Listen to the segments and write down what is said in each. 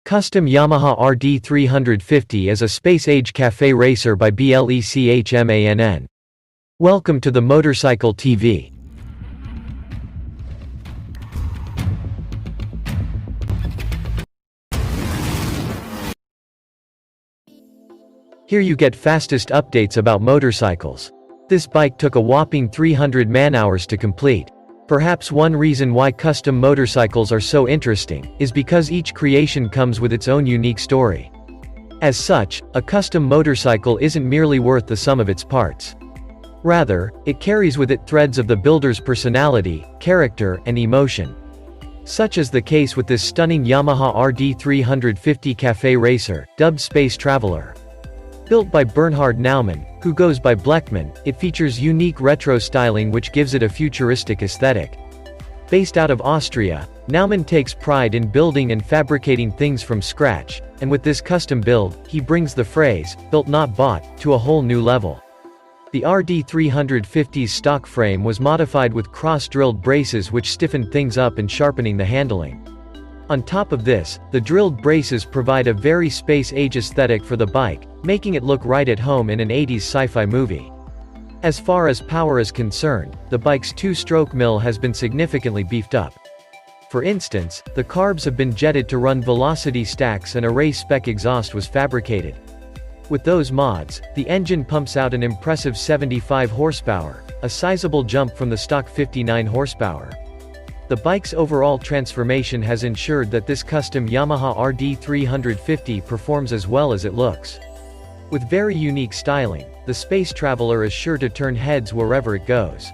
Custom Yamaha RD350 is a space-age cafe racer by Blechmann. Welcome to the Motorcycle TV. Here you get fastest updates about motorcycles. This bike took a whopping 300 man-hours to complete. Perhaps one reason why custom motorcycles are so interesting is because each creation comes with its own unique story. As such, a custom motorcycle isn't merely worth the sum of its parts. Rather, it carries with it threads of the builder's personality, character, and emotion. Such is the case with this stunning Yamaha RD350 Cafe Racer, dubbed Space Traveler. Built by Bernhard Naumann, who goes by Blechmann, it features unique retro styling which gives it a futuristic aesthetic. Based out of Austria, Naumann takes pride in building and fabricating things from scratch, and with this custom build, he brings the phrase, "built not bought," to a whole new level. The RD350's stock frame was modified with cross-drilled braces which stiffened things up and sharpening the handling. On top of this, the drilled braces provide a very space-age aesthetic for the bike, making it look right at home in an 80s sci-fi movie. As far as power is concerned, the bike's two-stroke mill has been significantly beefed up. For instance, the carbs have been jetted to run velocity stacks and a race-spec exhaust was fabricated. With those mods, the engine pumps out an impressive 75 horsepower, a sizable jump from the stock 59 horsepower. The bike's overall transformation has ensured that this custom Yamaha RD350 performs as well as it looks. With very unique styling, the Space Traveler is sure to turn heads wherever it goes.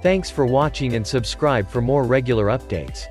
Thanks for watching and subscribe for more regular updates.